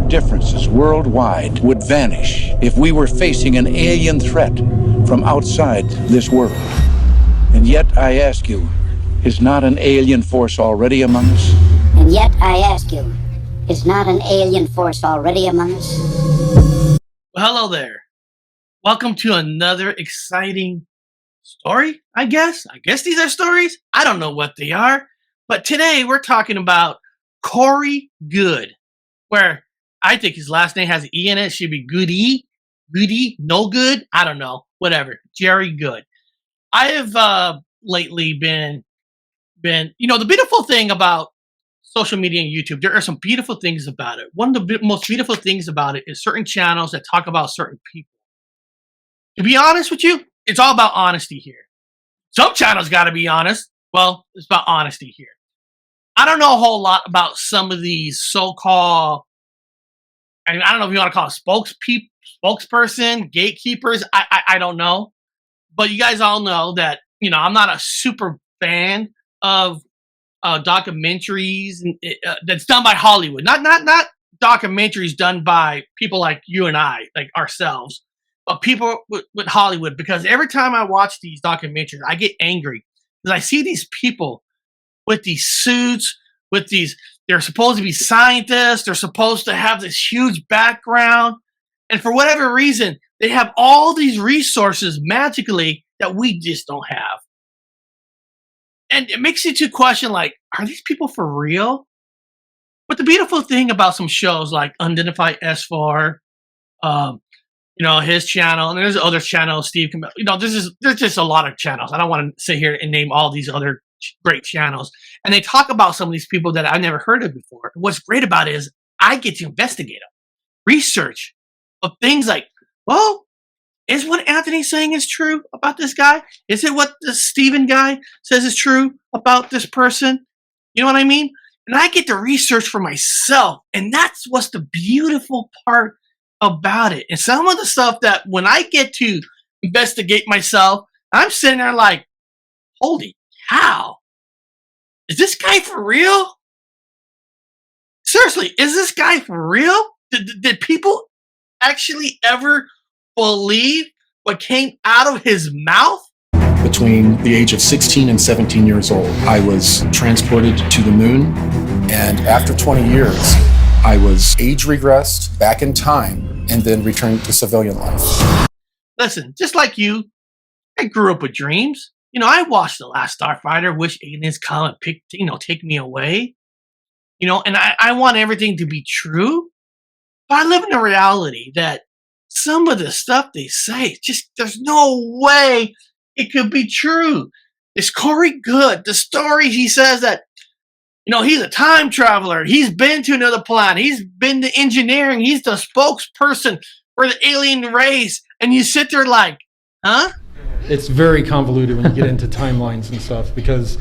differences worldwide would vanish if we were facing an alien threat from outside this world. And yet I ask you, is not an alien force already among us? And yet I ask you, is not an alien force already among us? Well, hello there. Welcome to another exciting story, I guess. I guess these are stories. I don't know what they are. But today we're talking about Corey Goode, where I think his last name has an E in it. It should be Goody, no good. I don't know. Whatever. Jerry Goode. I have lately been, the beautiful thing about social media and YouTube, there are some beautiful things about it. One of the most beautiful things about it is certain channels that talk about certain people. To be honest with you, it's all about honesty here. Some channels got to be honest. Well, it's about honesty here. I don't know a whole lot about some of these so-called, I don't know if you want to call it spokesperson, gatekeepers. I don't know. But you guys all know that, I'm not a super fan of documentaries that's done by Hollywood. Not documentaries done by people like you and I, like ourselves, but people with Hollywood. Because every time I watch these documentaries, I get angry because I see these people with these suits, they're supposed to be scientists, they're supposed to have this huge background, and for whatever reason, they have all these resources magically that we just don't have. And it makes you to question, like, are these people for real? But the beautiful thing about some shows like Unidentified S4, his channel, and there's other channels, Steve, there's just a lot of channels. I don't want to sit here and name all these other great channels. And they talk about some of these people that I've never heard of before. What's great about it is I get to investigate them, research of things like, well, is what Anthony's saying is true about this guy? Is it what the Steven guy says is true about this person? You know what I mean? And I get to research for myself. And that's what's the beautiful part about it. And some of the stuff that when I get to investigate myself, I'm sitting there like, holy cow. Is this guy for real? Seriously, is this guy for real? Did people actually ever believe what came out of his mouth? Between the age of 16 and 17 years old, I was transported to the moon, and after 20 years, I was age regressed back in time and then returned to civilian life. Listen, just like you, I grew up with dreams. I watched The Last Starfighter, wish aliens come and take me away. And I want everything to be true. But I live in a reality that some of the stuff they say, there's no way it could be true. It's Corey Goode. The story, he says that, he's a time traveler. He's been to another planet. He's been to engineering. He's the spokesperson for the alien race. And you sit there like, huh? It's very convoluted when you get into timelines and stuff, because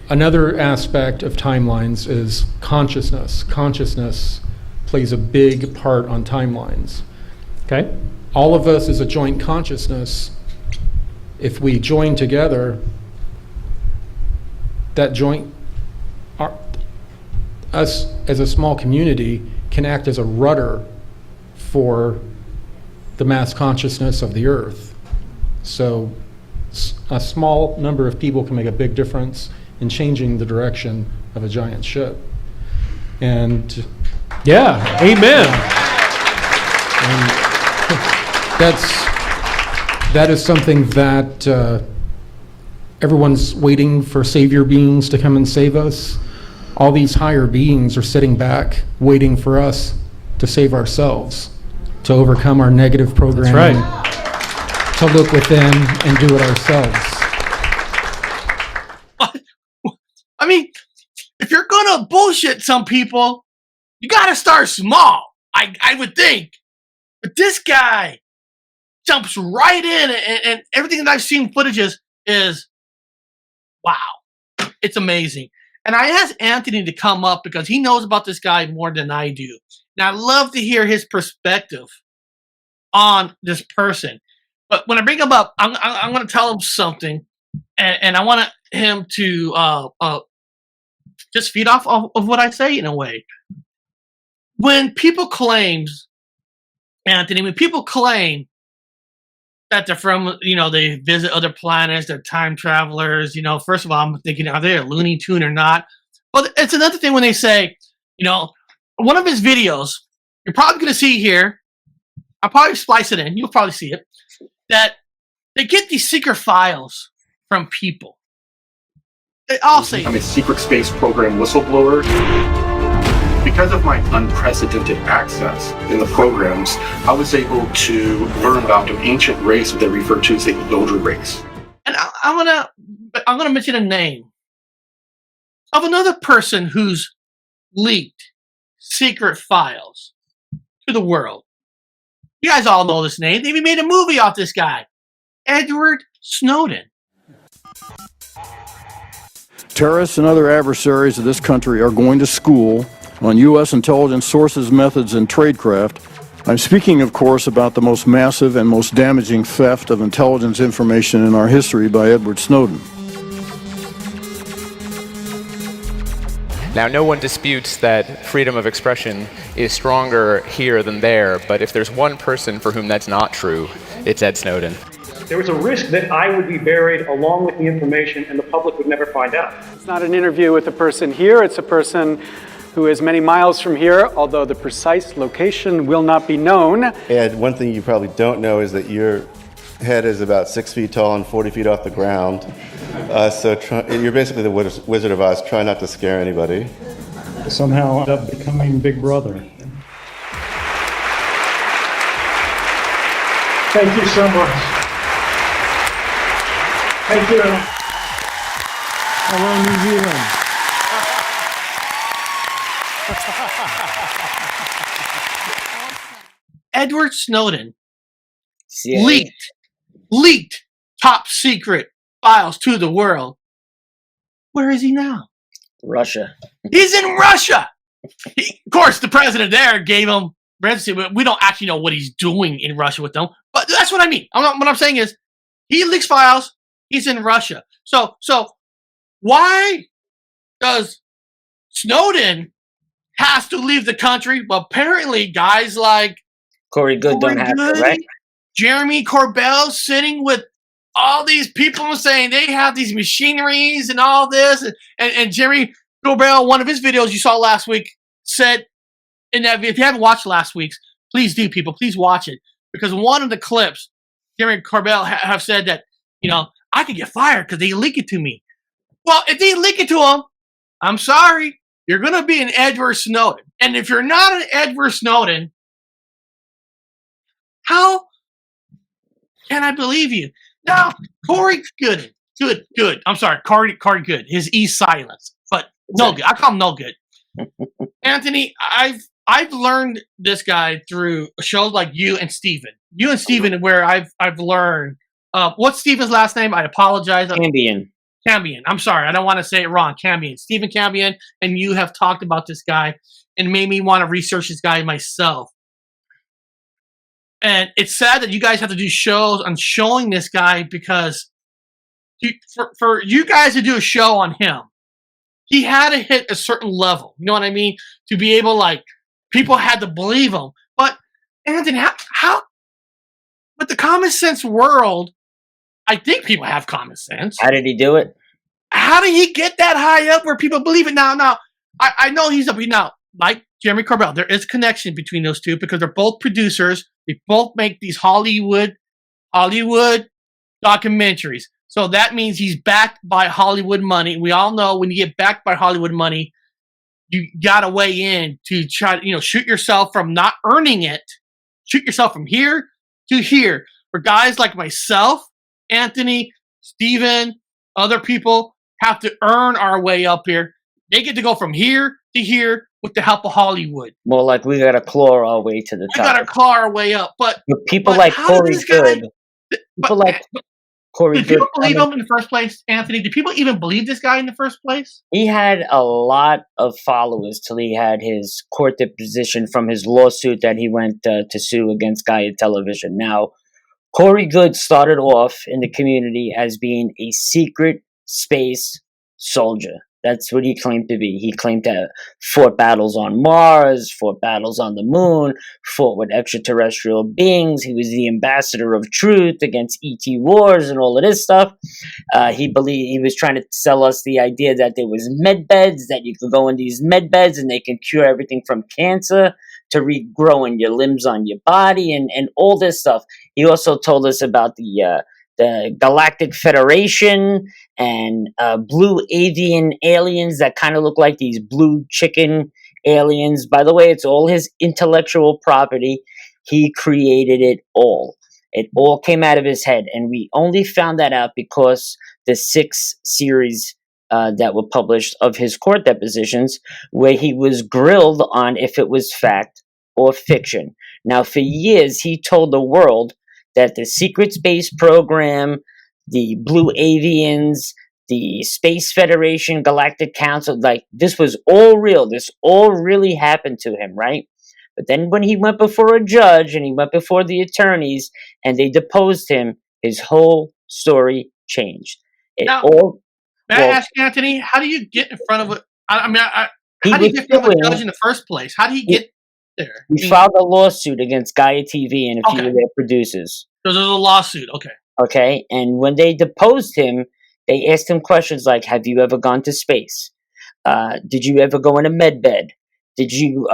another aspect of timelines is consciousness. Consciousness plays a big part on timelines. Okay? All of us is a joint consciousness. If we join together, that joint, us as a small community can act as a rudder for the mass consciousness of the earth. So a small number of people can make a big difference in changing the direction of a giant ship. And yeah, amen. And that is something that everyone's waiting for savior beings to come and save us. All these higher beings are sitting back waiting for us to save ourselves, to overcome our negative programming. That's right. To look within and do it ourselves. I mean, if you're gonna bullshit some people, you gotta start small, I would think. But this guy jumps right in, and everything that I've seen footages is, wow, it's amazing. And I asked Anthony to come up because he knows about this guy more than I do. And I love to hear his perspective on this person. But when I bring him up, I'm going to tell him something, and I want him to just feed off of what I say in a way. when people claim that they're from, they visit other planets, they're time travelers, first of all, I'm thinking, are they a Looney Tune or not? Well, it's another thing when they say, one of his videos, you're probably going to see here, I'll probably splice it in, you'll probably see it, that they get these secret files from people. They all say, I'm a secret space program whistleblower. Because of my unprecedented access in the programs, I was able to learn about an ancient race that they refer to as the Elder race. and I'm gonna mention a name of another person who's leaked secret files to the world. You guys all know this name. They even made a movie off this guy, Edward Snowden. Terrorists and other adversaries of this country are going to school on U.S. intelligence sources, methods, and tradecraft. I'm speaking, of course, about the most massive and most damaging theft of intelligence information in our history by Edward Snowden. Now, no one disputes that freedom of expression is stronger here than there, but if there's one person for whom that's not true, it's Ed Snowden. There was a risk that I would be buried along with the information and the public would never find out. It's not an interview with a person here, it's a person who is many miles from here, although the precise location will not be known. And one thing you probably don't know is that your head is about 6 feet tall and 40 feet off the ground. You're basically the Wizard of Oz. Try not to scare anybody. Somehow end up becoming Big Brother. Thank you so much. Thank you. Hello, New Zealand. Edward Snowden leaked top secret files to the world. Where is he now? Russia. He's in Russia. Of course, the president there gave him residency, but we don't actually know what he's doing in Russia with them. But that's what I mean. What I'm saying is, he leaks files. He's in Russia. So why does Snowden has to leave the country? Well, apparently, guys like Corey Goode don't have to, right? Jeremy Corbell sitting with all these people saying they have these machineries and all this. And Jeremy Corbell, one of his videos you saw last week, said in that video, if you haven't watched last week's, please do, people. Please watch it. Because one of the clips, Jeremy Corbell have said that, I could get fired because they leak it to me. Well, if they leak it to him, I'm sorry, you're going to be an Edward Snowden. And if you're not an Edward Snowden, how can I believe you? Now, Corey Goode. Good. I'm sorry, Corey Goode. His E silence, but no good. I call him no good. Anthony, I've learned this guy through shows like you and Steven. You and Steven, where I've learned. What's Steven's last name? I apologize. Cambion. I'm sorry. I don't want to say it wrong. Cambion. Stephen Cambion, and you have talked about this guy and made me want to research this guy myself. And it's sad that you guys have to do shows on showing this guy because for you guys to do a show on him, he had to hit a certain level. You know what I mean? To be able, people had to believe him. But, Anthony, how with the common sense world, I think people have common sense. How did he do it? How did he get that high up where people believe it? Now, I know he's up now, like Jeremy Corbell. There is a connection between those two because they're both producers. They both make these Hollywood documentaries. So that means he's backed by Hollywood money. We all know when you get backed by Hollywood money, you got to weigh in to try to, shoot yourself from not earning it. Shoot yourself from here to here. For guys like myself, Anthony, Steven, other people have to earn our way up here. They get to go from here to here with the help of Hollywood. More like we got to claw our way to the top. We got to claw our way up. But people like Corey Goode. Corey Goode. Did people believe him in the first place, Anthony? Did people even believe this guy in the first place? He had a lot of followers till he had his court deposition from his lawsuit that he went to sue against Gaia Television. Now, Corey Goode started off in the community as being a secret space soldier. That's what he claimed to be. He claimed to have fought battles on Mars, fought battles on the moon, fought with extraterrestrial beings. He was the ambassador of truth against ET wars and all of this stuff. He believed he was trying to sell us the idea that there was med beds, that you could go in these med beds and they can cure everything from cancer to regrowing your limbs on your body and all this stuff. He also told us about the Galactic Federation and blue avian aliens that kind of look like these blue chicken aliens. By the way, it's all his intellectual property. He created it all. It all came out of his head, and we only found that out because the 6 series that were published of his court depositions, where he was grilled on if it was fact or fiction. Now, for years, he told the world that the secret space program, the blue avians, the Space Federation, Galactic Council, like this was all real. This all really happened to him, right? But then when he went before a judge and he went before the attorneys and they deposed him, his whole story changed. May I ask you, Anthony, how do you get in front of how do you get in front of a judge in the first place? How do you get there? He filed a lawsuit against Gaia TV and a few of their producers. So there's a lawsuit, okay. Okay, and when they deposed him, they asked him questions like, have you ever gone to space? Did you ever go in a med bed? Did you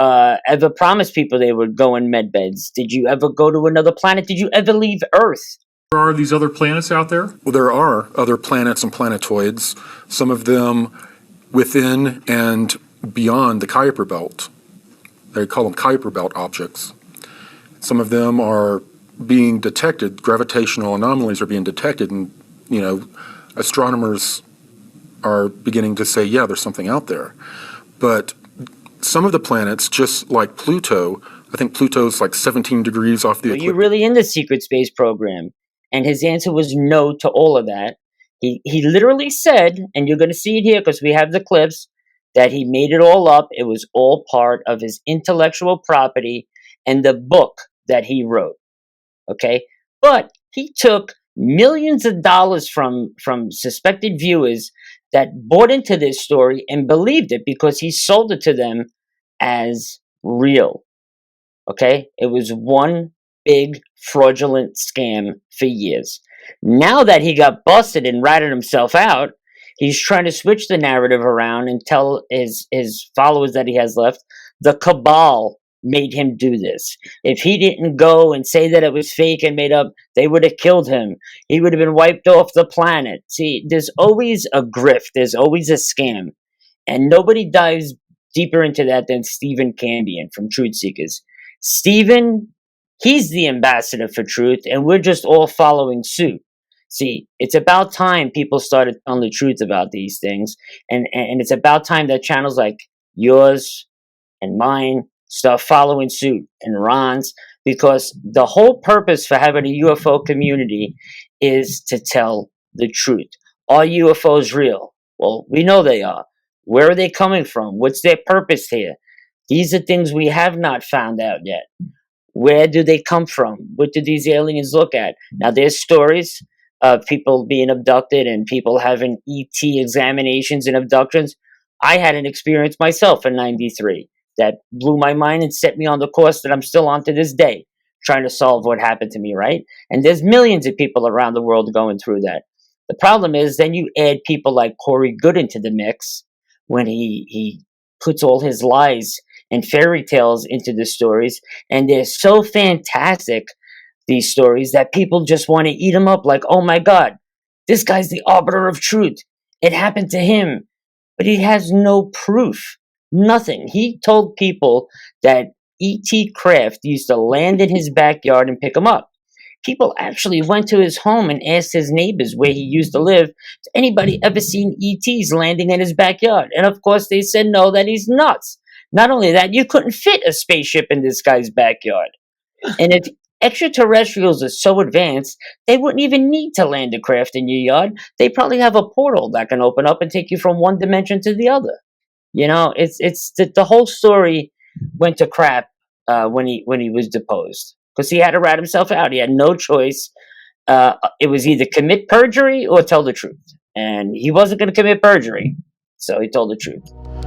ever promise people they would go in med beds? Did you ever go to another planet? Did you ever leave Earth? There are these other planets out there? Well, there are other planets and planetoids, some of them within and beyond the Kuiper Belt. They call them Kuiper Belt objects. Some of them are being detected, gravitational anomalies are being detected, and, astronomers are beginning to say, yeah, there's something out there. But some of the planets, just like Pluto, I think Pluto's like 17 degrees off the equator. Were you really in the secret space program? And his answer was no to all of that. He literally said, and you're going to see it here because we have the clips, that he made it all up. It was all part of his intellectual property and the book that he wrote. Okay? But he took millions of dollars from suspected viewers that bought into this story and believed it because he sold it to them as real. Okay? It was one big fraudulent scam for years. Now that he got busted and ratted himself out, he's trying to switch the narrative around and tell his followers that he has left, the cabal made him do this. If he didn't go and say that it was fake and made up, they would have killed him. He would have been wiped off the planet. See, there's always a grift. There's always a scam. And nobody dives deeper into that than Stephen Cambion from Truth Seekers. Stephen, he's the ambassador for truth, and we're just all following suit. See, it's about time people started telling the truth about these things, and it's about time that channels like yours and mine start following suit, and Ron's, because the whole purpose for having a UFO community is to tell the truth. Are UFOs real? Well, we know they are. Where are they coming from? What's their purpose here? These are things we have not found out yet. Where do they come from? What do these aliens look at? Now, there's stories of people being abducted and people having ET examinations and abductions. I had an experience myself in '93 that blew my mind and set me on the course that I'm still on to this day, trying to solve what happened to me, right? And there's millions of people around the world going through that. The problem is then you add people like Corey Goode into the mix when he puts all his lies and fairy tales into the stories, and they're so fantastic, these stories, that people just want to eat them up like, oh my God, this guy's the arbiter of truth. It happened to him. But he has no proof. Nothing. He told people that E.T. Craft used to land in his backyard and pick him up. People actually went to his home and asked his neighbors where he used to live, has anybody ever seen ETs landing in his backyard? And of course they said no, that he's nuts. Not only that, you couldn't fit a spaceship in this guy's backyard. And if extraterrestrials are so advanced, they wouldn't even need to land a craft in your yard. They probably have a portal that can open up and take you from one dimension to the other. You know, it's the whole story went to crap when he was deposed because he had to rat himself out. He had no choice. It was either commit perjury or tell the truth, and he wasn't going to commit perjury. So he told the truth.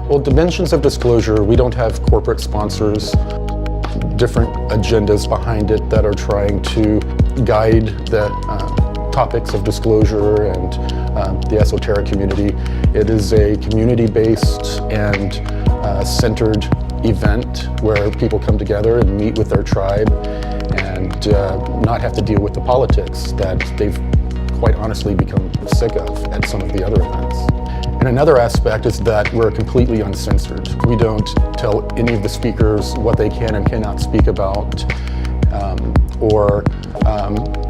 Well, dimensions of disclosure, we don't have corporate sponsors, different agendas behind it that are trying to guide the topics of disclosure and the esoteric community. It is a community-based and centered event where people come together and meet with their tribe and not have to deal with the politics that they've quite honestly become sick of at some of the other events. And another aspect is that we're completely uncensored. We don't tell any of the speakers what they can and cannot speak about, or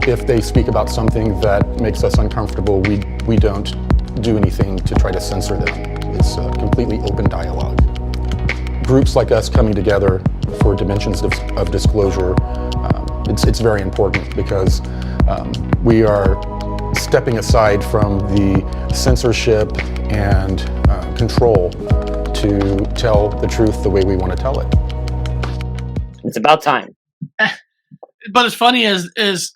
if they speak about something that makes us uncomfortable, we don't do anything to try to censor them. It's a completely open dialogue. Groups like us coming together for dimensions of disclosure, it's very important because we are stepping aside from the censorship and control to tell the truth the way we want to tell it. It's about time. But it's funny is it's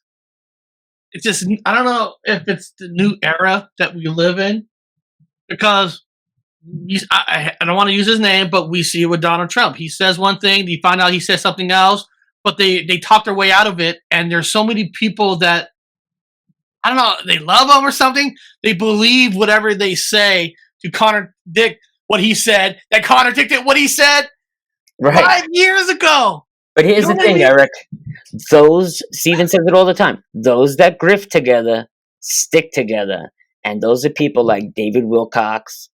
just, I don't know if it's the new era that we live in, because I don't want to use his name, but we see it with Donald Trump. He says one thing, you find out he says something else, but they talk their way out of it. And there's so many people that, I don't know, they love him or something. They believe whatever they say to contradict what he said, that contradicted what he said 5 years ago. But here's the thing, Eric. Steven says it all the time. Those that grift together stick together. And those are people like David Wilcox,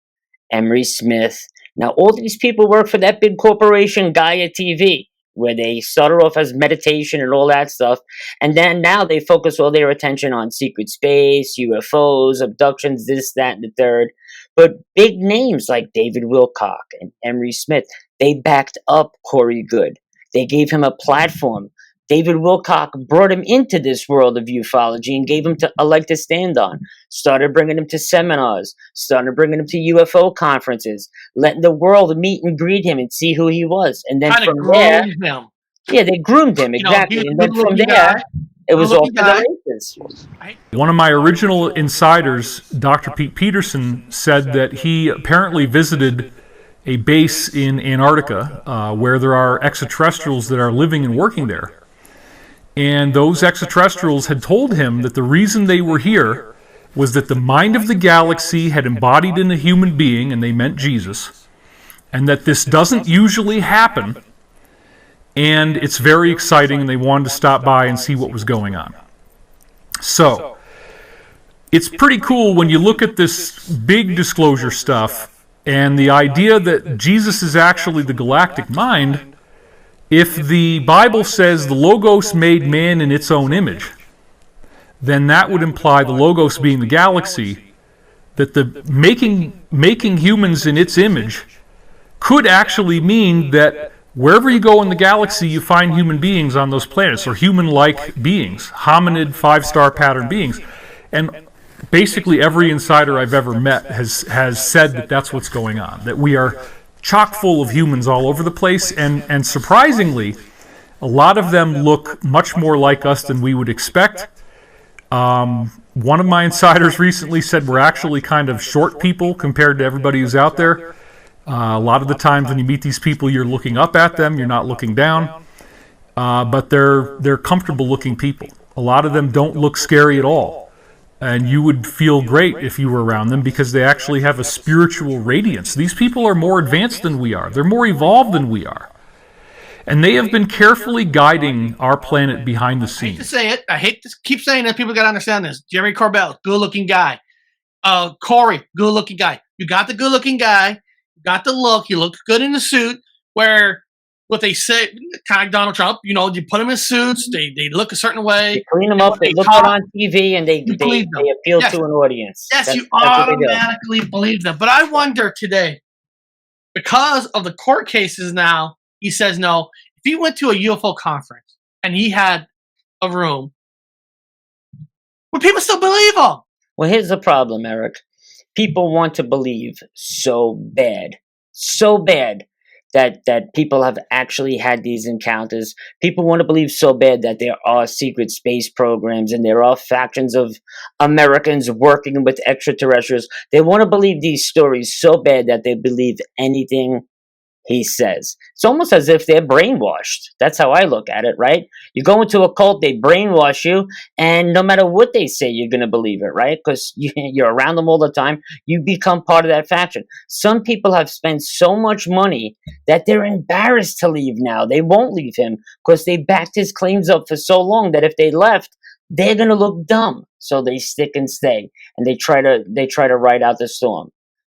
Emery Smith. Now, all these people work for that big corporation, Gaia TV, where they started off as meditation and all that stuff. And then now they focus all their attention on secret space, UFOs, abductions, this, that, and the third. But big names like David Wilcock and Emery Smith, they backed up Corey Goode. They gave him a platform. David Wilcock brought him into this world of ufology and gave him a leg to stand on. Started bringing him to seminars. Started bringing him to UFO conferences. Letting the world meet and greet him and see who he was. And then from there, they groomed him, exactly. And then from there, it was off to the races. One of my original insiders, Dr. Pete Peterson, said that he apparently visited a base in Antarctica where there are extraterrestrials that are living and working there. And those extraterrestrials had told him that the reason they were here was that the mind of the galaxy had embodied in a human being, and they meant Jesus, and that this doesn't usually happen, and it's very exciting, and they wanted to stop by and see what was going on. So, it's pretty cool when you look at this big disclosure stuff, and the idea that Jesus is actually the galactic mind. If the Bible says the Logos made man in its own image, then that would imply the Logos being the galaxy, that the making humans in its image could actually mean that wherever you go in the galaxy, you find human beings on those planets, or human-like beings, hominid 5-star pattern beings. And basically every insider I've ever met has said that that's what's going on, that we are chock full of humans all over the place, and surprisingly, a lot of them look much more like us than we would expect. One of my insiders recently said we're actually kind of short people compared to everybody who's out there. A lot of the times when you meet these people, you're looking up at them, you're not looking down, but they're comfortable looking people. A lot of them don't look scary at all. And you would feel great if you were around them because they actually have a spiritual radiance. These people are more advanced than we are. They're more evolved than we are. And they have been carefully guiding our planet behind the scenes. I hate to say it. I hate to keep saying it. People got to understand this. Jerry Corbell, good-looking guy. Corey, good-looking guy. You got the good-looking guy. You got the look. You look good in the suit. Where what they say, kind of like Donald Trump, you put them in suits, they look a certain way. They clean them up, they look good on TV, and they appeal to an audience. Yes, you automatically believe them. But I wonder today, because of the court cases now, he says no. If he went to a UFO conference and he had a room, would people still believe him? Well, here's the problem, Eric. People want to believe so bad that people have actually had these encounters. People want to believe so bad that there are secret space programs and there are factions of Americans working with extraterrestrials. They want to believe these stories so bad that they believe anything he says. It's almost as if they're brainwashed. That's how I look at it, right? You go into a cult, they brainwash you, and no matter what they say, you're going to believe it, right? Because you're around them all the time. You become part of that faction. Some people have spent so much money that they're embarrassed to leave now. They won't leave him because they backed his claims up for so long that if they left, they're going to look dumb. So they stick and stay, and they try to ride out the storm.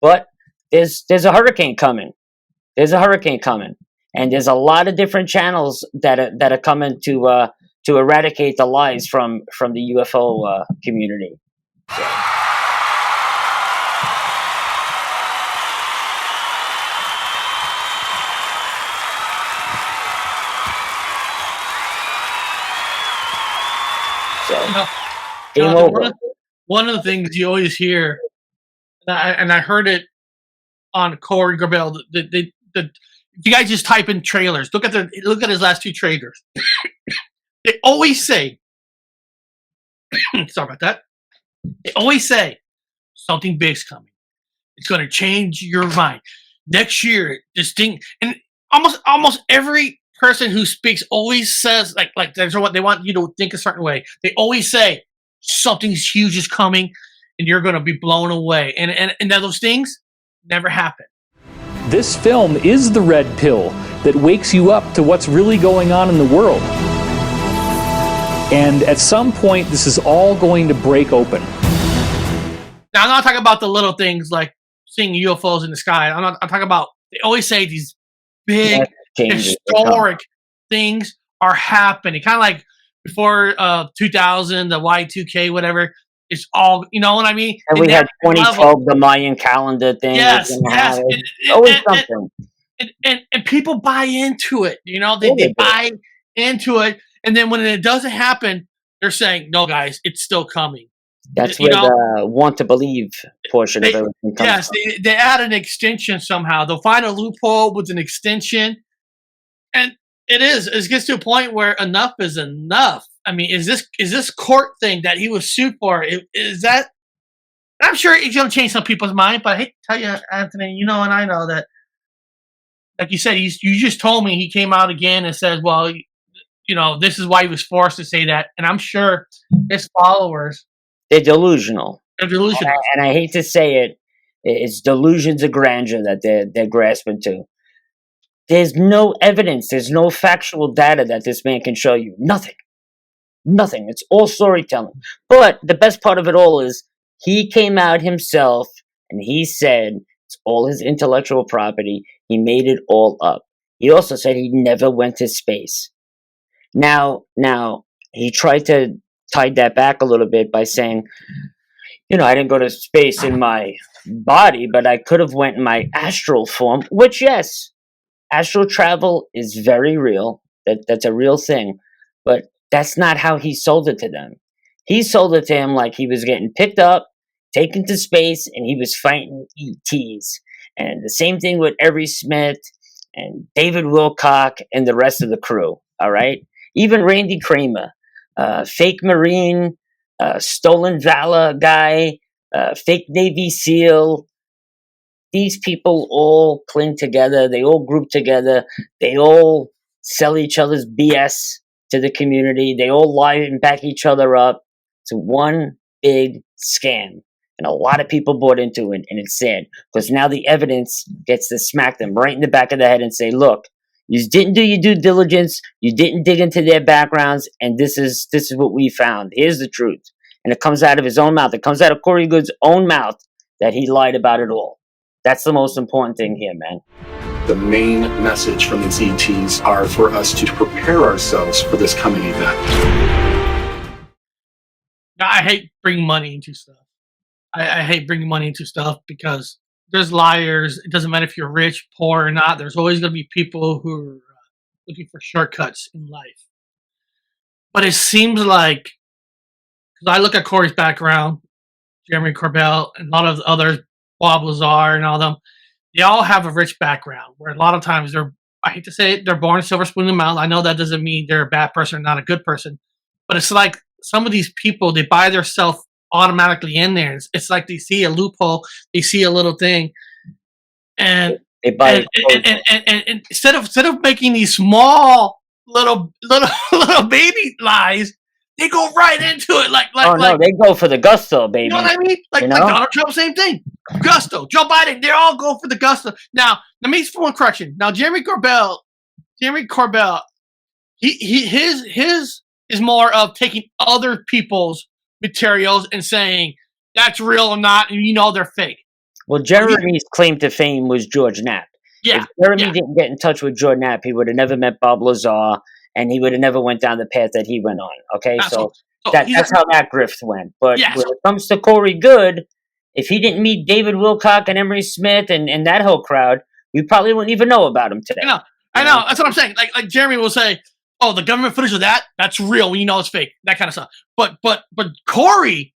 But there's a hurricane coming. There's a hurricane coming, and there's a lot of different channels that are coming to eradicate the lies from the UFO community. One of the things you always hear, and I heard it on Corey Goode. If you guys just type in trailers, look at his last two trailers. They always say, sorry about that. They always say something big's coming. It's going to change your mind next year. This thing, and almost every person who speaks always says like that's what they want you to think a certain way. They always say something's huge is coming, and you're going to be blown away. And those things never happen. This film is the red pill that wakes you up to what's really going on in the world. And at some point, this is all going to break open. Now, I'm not talking about the little things like seeing UFOs in the sky. I'm talking about, they always say these big, historic things are happening. Kind of like before 2000, the Y2K, whatever. It's all, you know what I mean? And we had 2012, the Mayan calendar thing. Yes. Always something. And people buy into it. You know, they buy into it. And then when it doesn't happen, they're saying, no, guys, it's still coming. That's where the want to believe portion of everything comes Yes, they add an extension somehow. They'll find a loophole with an extension. And it gets to a point where enough is enough. I mean, is this court thing that he was sued for? Is that? I'm sure it's going to change some people's mind, but I hate to tell you, Anthony, you know, and I know that, like you said, you just told me he came out again and said, well, you know, this is why he was forced to say that, and I'm sure his followers, they're delusional. They're delusional, and I hate to say it, it's delusions of grandeur that they're grasping to. There's no evidence. There's no factual data that this man can show you. Nothing. It's all storytelling. But the best part of it all is he came out himself and he said it's all his intellectual property. He made it all up. He also said he never went to space. Now he tried to tie that back a little bit by saying, you know, I didn't go to space in my body, but I could have went in my astral form, which, yes, astral travel is very real. That's a real thing. But that's not how he sold it to them. He sold it to him like he was getting picked up, taken to space, and he was fighting ETs. And the same thing with Every Smith and David Wilcock and the rest of the crew, all right? Even Randy Kramer, fake Marine, stolen valor guy, fake Navy SEAL. These people all cling together. They all group together. They all sell each other's BS to the community. They all lie and back each other up. It's one big scam. And a lot of people bought into it, and it's sad. Because now the evidence gets to smack them right in the back of the head and say, look, you didn't do your due diligence, you didn't dig into their backgrounds, and this is what we found. Here's the truth. And it comes out of his own mouth. It comes out of Corey Goode's own mouth that he lied about it all. That's the most important thing here, man. The main message from these ETs are for us to prepare ourselves for this coming event. Now, I hate bringing money into stuff. I hate bringing money into stuff because there's liars. It doesn't matter if you're rich, poor, or not. There's always going to be people who are looking for shortcuts in life. But it seems like, because I look at Corey's background, Jeremy Corbell, and a lot of the others, Bob Lazar and all them, they all have a rich background. Where a lot of times I hate to say it, they're born silver spoon in the mouth. I know that doesn't mean they're a bad person or not a good person, but it's like some of these people, they buy themselves automatically in there. It's like they see a loophole, they see a little thing, and they buy and instead of making these small little baby lies, they go right into it. No, they go for the gusto, baby. You know what I mean? Like Donald Trump, same thing. Gusto. Joe Biden, they all go for the gusto. Now, let me for one correction. Now, Jeremy Corbell, his is more of taking other people's materials and saying that's real or not, and they're fake. Well, Jeremy's claim to fame was George Knapp. Yeah. If Jeremy didn't get in touch with George Knapp, he would have never met Bob Lazar, and he would have never went down the path that he went on. Okay, so that's how that grift went. But when it comes to Corey Goode, if he didn't meet David Wilcock and Emery Smith and that whole crowd, we probably wouldn't even know about him today. I know. That's what I'm saying. Like Jeremy will say, "Oh, the government footage of that's real. It's fake." That kind of stuff. But Corey,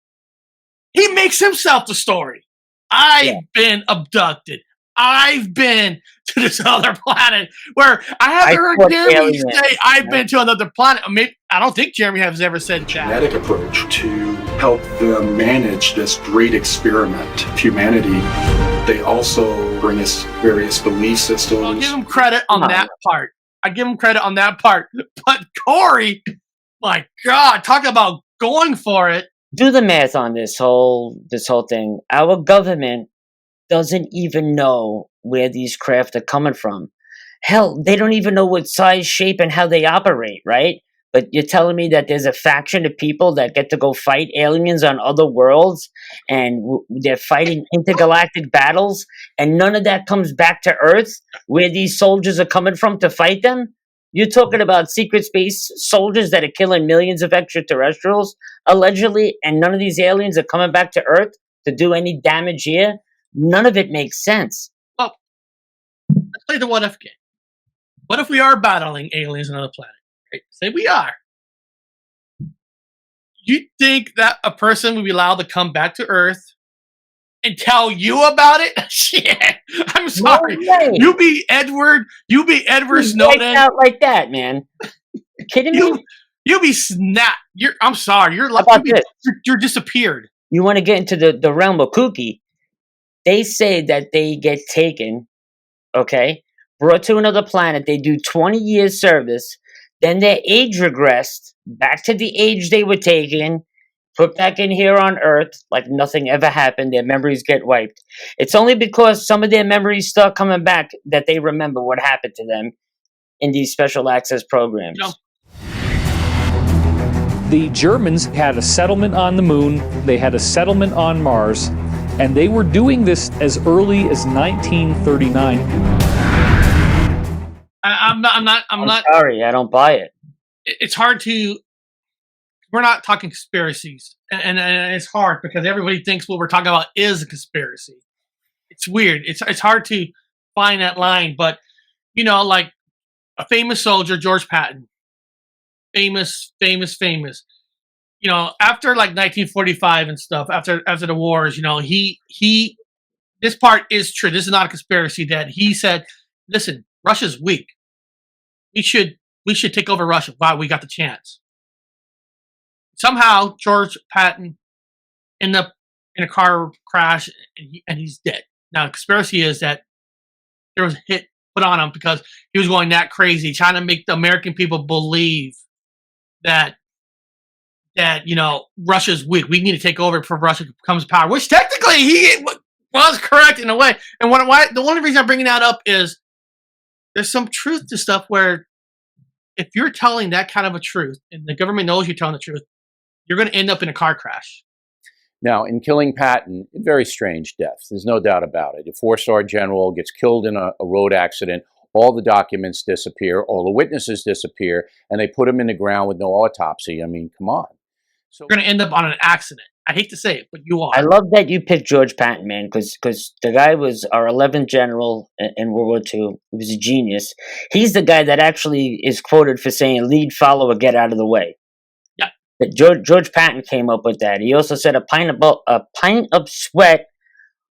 he makes himself the story. I've been abducted. I've been to this other planet where I haven't heard Jeremy say I've been to another planet. I don't think Jeremy has ever said that. Genetic approach to help them manage this great experiment of humanity. They also bring us various belief systems. I'll give him credit on that part. But Corey, my God, talk about going for it. Do the math on this whole thing. Our government doesn't even know where these craft are coming from. Hell, they don't even know what size, shape, and how they operate, right? But you're telling me that there's a faction of people that get to go fight aliens on other worlds, and they're fighting intergalactic battles, and none of that comes back to Earth, where these soldiers are coming from to fight them? You're talking about secret space soldiers that are killing millions of extraterrestrials, allegedly, and none of these aliens are coming back to Earth to do any damage here? None of it makes sense. Well, let's play the what if game. What if we are battling aliens on another planet? Right? Say we are. You think that a person would be allowed to come back to Earth and tell you about it? Shit. I'm sorry. No, you be Edward Snowden. Out like that, man. You kidding me? You be snapped. I'm sorry. You're disappeared. You want to get into the realm of kooky? They say that they get taken, brought to another planet. They do 20 years service. Then their age regressed back to the age they were taken, put back in here on Earth like nothing ever happened. Their memories get wiped. It's only because some of their memories start coming back that they remember what happened to them in these special access programs. The Germans had a settlement on the moon, they had a settlement on Mars, and they were doing this as early as 1939. I'm not sorry, I don't buy it. It's hard to. We're not talking conspiracies, and it's hard because everybody thinks what we're talking about is a conspiracy. It's weird. It's hard to find that line, but like a famous soldier, George Patton, famous. After like 1945 and stuff, after the wars, he this part is true. This is not a conspiracy. That he said, "Listen, Russia's weak. We should take over Russia while we got the chance." Somehow, George Patton ended up in a car crash, and he's dead. Now, the conspiracy is that there was a hit put on him because he was going that crazy, trying to make the American people believe that Russia's weak. We need to take over before Russia becomes power, which technically he was correct in a way. And the only reason I'm bringing that up is there's some truth to stuff where if you're telling that kind of a truth and the government knows you're telling the truth, you're going to end up in a car crash. Now, in killing Patton, a very strange death. There's no doubt about it. A four-star general gets killed in a road accident. All the documents disappear. All the witnesses disappear. And they put him in the ground with no autopsy. I mean, come on. So you're going to end up on an accident. I hate to say it, but you are. I love that you picked George Patton, man, because the guy was our 11th general in World War II. He was a genius. He's the guy that actually is quoted for saying, "Lead, follow, or get out of the way." Yeah. But George Patton came up with that. He also said a pint of sweat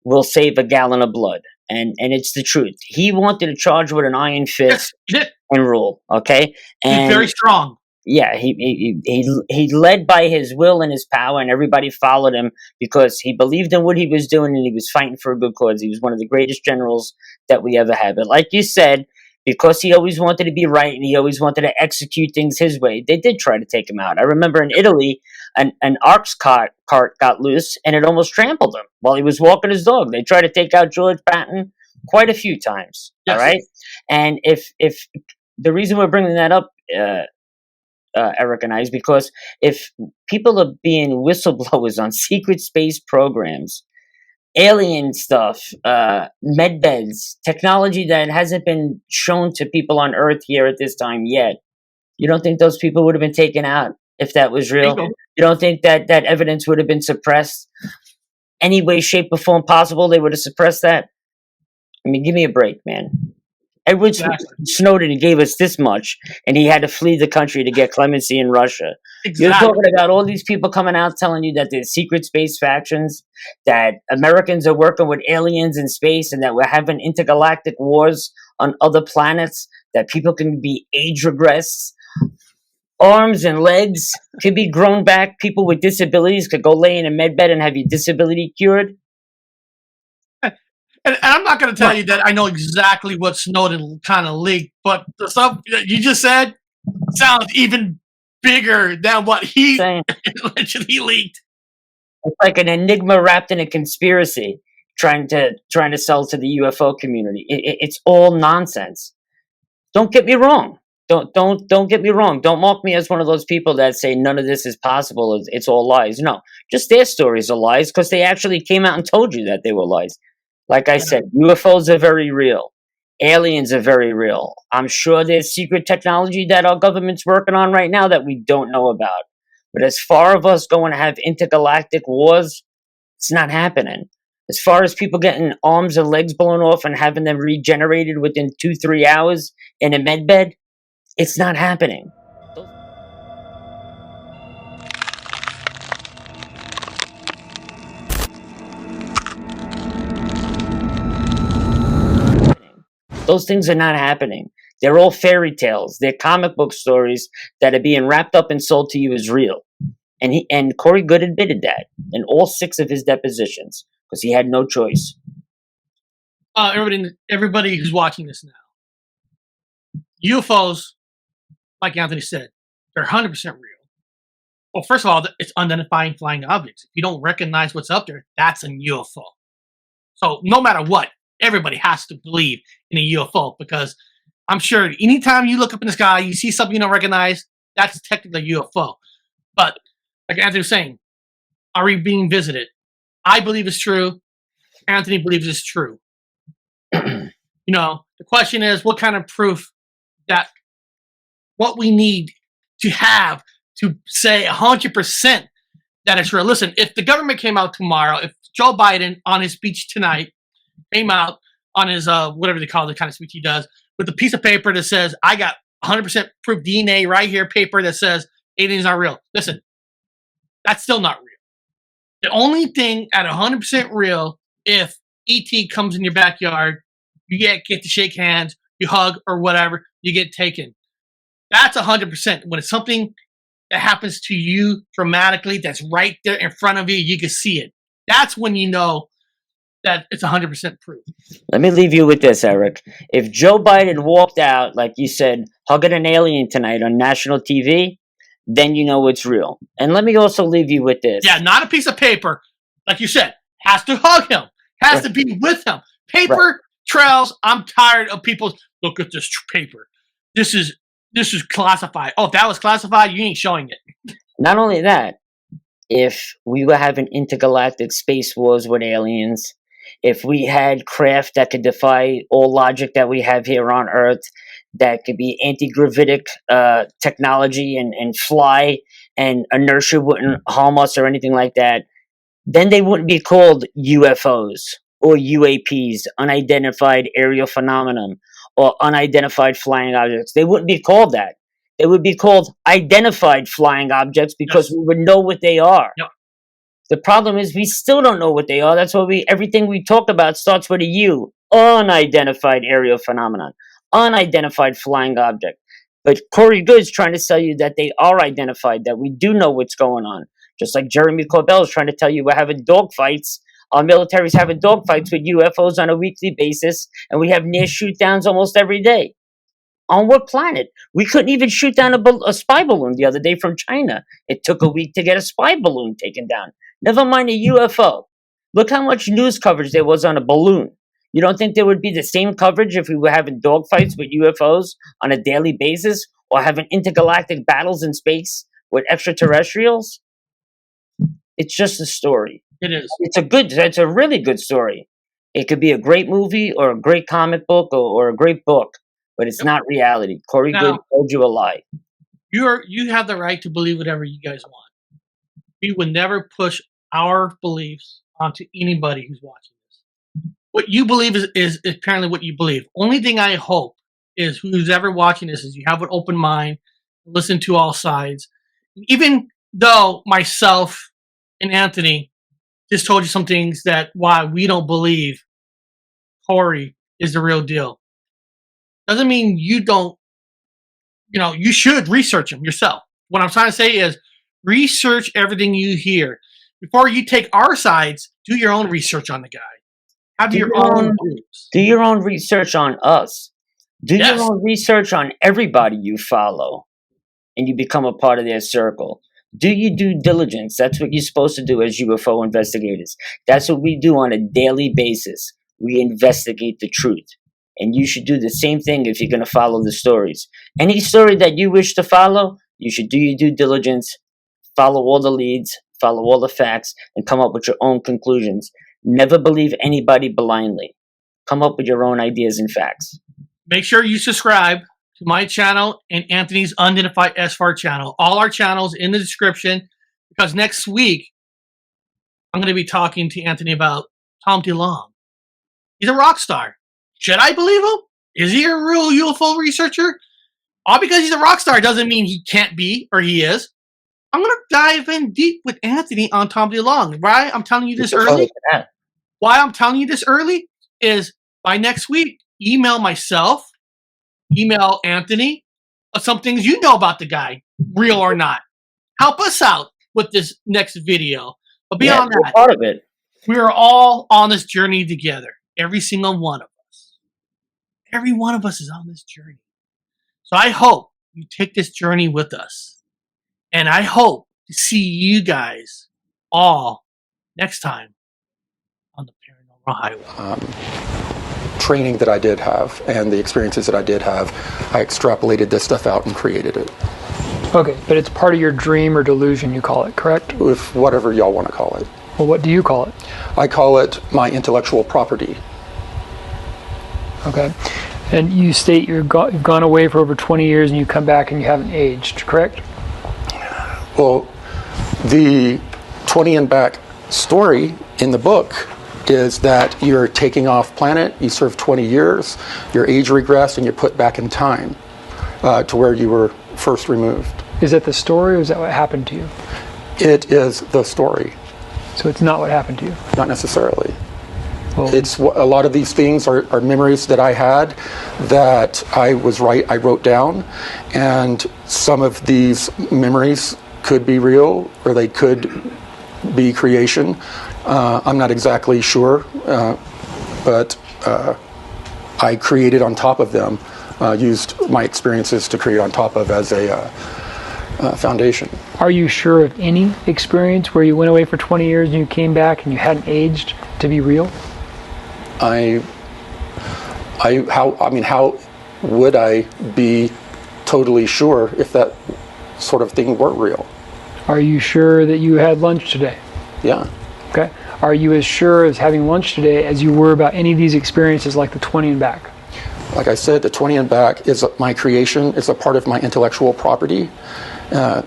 will save a gallon of blood. and it's the truth. He wanted to charge with an iron fist Yes, and rule. Okay, he's and very strong. yeah, he led by his will and his power, and everybody followed him because he believed in what he was doing and he was fighting for a good cause. He was one of the greatest generals that we ever had. But like you said, because he always wanted to be right and he always wanted to execute things his way, they did try to take him out. I remember in Italy, an ox cart got loose and it almost trampled him while he was walking his dog. They tried to take out George Patton quite a few times. Yes. All right, and if the reason we're bringing that up. Eric and I, is because if people are being whistleblowers on secret space programs, alien stuff, med beds, technology that hasn't been shown to people on Earth here at this time yet, you don't think those people would have been taken out if that was real? Bingo. You don't think that that evidence would have been suppressed any way, shape, or form possible? They would have suppressed that? I mean, give me a break, man. Edward Exactly. Snowden gave us this much, and he had to flee the country to get clemency in Russia. You're Exactly. talking about all these people coming out telling you that there's secret space factions, that Americans are working with aliens in space, and that we're having intergalactic wars on other planets, that people can be age regressed, arms and legs could be grown back, people with disabilities could go lay in a med bed and have your disability cured. And I'm not going to tell you that I know exactly what Snowden kind of leaked, but the stuff that you just said sounds even bigger than what he allegedly leaked. It's like an enigma wrapped in a conspiracy, trying to sell to the UFO community. It's all nonsense. Don't get me wrong. Don't get me wrong. Don't mark me as one of those people that say none of this is possible. It's all lies. No, just their stories are lies because they actually came out and told you that they were lies. Like I said, UFOs are very real. Aliens are very real. I'm sure there's secret technology that our government's working on right now that we don't know about. But as far as us going to have intergalactic wars, it's not happening. As far as people getting arms and legs blown off and having them regenerated within 2-3 hours in a med bed, it's not happening. Those things are not happening. They're all fairy tales. They're comic book stories that are being wrapped up and sold to you as real. And Corey Goode admitted that in all 6 of his depositions because he had no choice. Everybody who's watching this now, UFOs, like Anthony said, they're 100% real. Well, first of all, it's unidentified flying objects. If you don't recognize what's up there, that's a UFO. So no matter what, everybody has to believe in a UFO because I'm sure anytime you look up in the sky, you see something you don't recognize, that's technically a UFO. But like Anthony was saying, are we being visited? I believe it's true. Anthony believes it's true. The question is, what kind of proof that what we need to have to say 100% that it's real? Listen, if the government came out tomorrow, if Joe Biden on his speech tonight came out on his whatever they call the kind of speech he does with a piece of paper that says, I got 100% proof DNA right here, paper that says aliens are real. Listen, that's still not real. The only thing at 100% real, if ET comes in your backyard, you get to shake hands, you hug or whatever, you get taken. That's 100%. When it's something that happens to you dramatically, that's right there in front of you, you can see it. That's when you know that it's 100% proof. Let me leave you with this, Eric. If Joe Biden walked out, like you said, hugging an alien tonight on national TV, then you know it's real. And let me also leave you with this. Yeah, not a piece of paper. Like you said, has to hug him, has to be with him. Paper trails, I'm tired of people, look at this paper. This is classified. Oh, if that was classified, you ain't showing it. Not only that, if we were having intergalactic space wars with aliens, if we had craft that could defy all logic that we have here on Earth, that could be anti-gravitic technology and fly, and inertia wouldn't harm us or anything like that, then they wouldn't be called UFOs or UAPs, unidentified aerial phenomenon, or unidentified flying objects. They wouldn't be called that. They would be called identified flying objects because we would know what they are. Yep. The problem is we still don't know what they are. That's why everything we talk about starts with a U. unidentified aerial phenomenon, unidentified flying object. But Corey Goode is trying to tell you that they are identified, that we do know what's going on. Just like Jeremy Corbell is trying to tell you we're having dogfights. Our military's having dogfights with UFOs on a weekly basis, and we have near shoot downs almost every day. On what planet? We couldn't even shoot down a spy balloon the other day from China. It took a week to get a spy balloon taken down. Never mind a UFO. Look how much news coverage there was on a balloon. You don't think there would be the same coverage if we were having dogfights with UFOs on a daily basis, or having intergalactic battles in space with extraterrestrials? It's just a story. It is. It's a really good story. It could be a great movie or a great comic book or a great book, but it's not reality. Corey Goode told you a lie. You have the right to believe whatever you guys want. We would never push our beliefs onto anybody who's watching this. What you believe is apparently what you believe. Only thing I hope is who's ever watching this is you have an open mind, listen to all sides. Even though myself and Anthony just told you some things that why we don't believe Corey is the real deal. Doesn't mean you don't, you should research him yourself. What I'm trying to say is research everything you hear. Before you take our sides, do your own research on the guy. Have your own groups. Do your own research on us. Do your own research on everybody you follow, and you become a part of their circle. Do your due diligence. That's what you're supposed to do as UFO investigators. That's what we do on a daily basis. We investigate the truth. And you should do the same thing if you're going to follow the stories. Any story that you wish to follow, you should do your due diligence, follow all the leads, follow all the facts, and come up with your own conclusions. Never believe anybody blindly. Come up with your own ideas and facts. Make sure you subscribe to my channel and Anthony's Unidentified SFAR channel. All our channels in the description, because next week I'm going to be talking to Anthony about Tom DeLonge. He's a rock star. Should I believe him? Is he a real UFO researcher? All because he's a rock star doesn't mean he can't be, or he is. I'm going to dive in deep with Anthony on Tom DeLonge. Why I'm telling you this early? Why I'm telling you this early is by next week, email myself, email Anthony, some things you know about the guy, real or not. Help us out with this next video. But beyond that, part of it. We are all on this journey together. Every single one of us. Every one of us is on this journey. So I hope you take this journey with us. And I hope to see you guys all next time on the Paranormal Highway. Training that I did have and the experiences that I did have, I extrapolated this stuff out and created it. Okay, but it's part of your dream or delusion, you call it, correct? With whatever y'all want to call it. Well, what do you call it? I call it my intellectual property. Okay. And you state you've gone away for over 20 years and you come back and you haven't aged, correct? Well, the 20 and back story in the book is that you're taking off planet, you serve 20 years, your age regressed, and you're put back in time to where you were first removed. Is that the story, or is that what happened to you? It is the story. So it's not what happened to you? Not necessarily. Well, it's a lot of these things are memories that I had that I wrote down, and some of these memories could be real or they could be creation. I'm not exactly sure, but I created on top of them, used my experiences to create on top of as a foundation. Are you sure of any experience where you went away for 20 years and you came back and you hadn't aged to be real? How would I be totally sure if that sort of thing weren't real? Are you sure that you had lunch today? Yeah. Okay. Are you as sure as having lunch today as you were about any of these experiences like the 20 and back? Like I said, the 20 and back is my creation. It's a part of my intellectual property.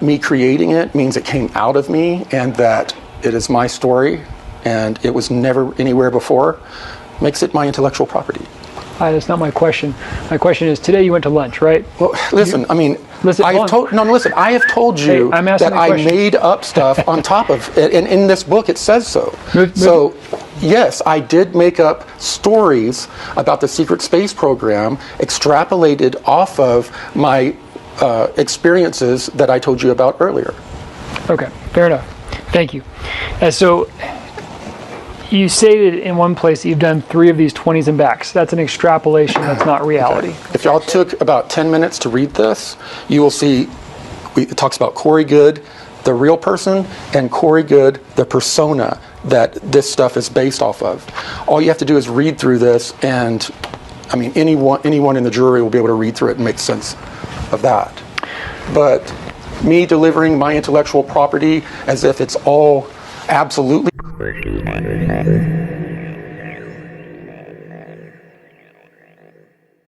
Me creating it means it came out of me and that it is my story and it was never anywhere before. Makes it my intellectual property. That's not my question. My question is, today you went to lunch, right? Well, listen, I have told you that I made up stuff on top of it, and in this book it says so. Yes, I did make up stories about the secret space program, extrapolated off of my experiences that I told you about earlier. Okay, fair enough. Thank you. So you stated in one place that you've done 3 of these 20s and backs. That's an extrapolation. That's not reality. Okay. If y'all took about 10 minutes to read this, you will see it talks about Corey Goode, the real person, and Corey Goode, the persona that this stuff is based off of. All you have to do is read through this, and I mean, anyone in the jury will be able to read through it and make sense of that. But me delivering my intellectual property as if it's all absolutely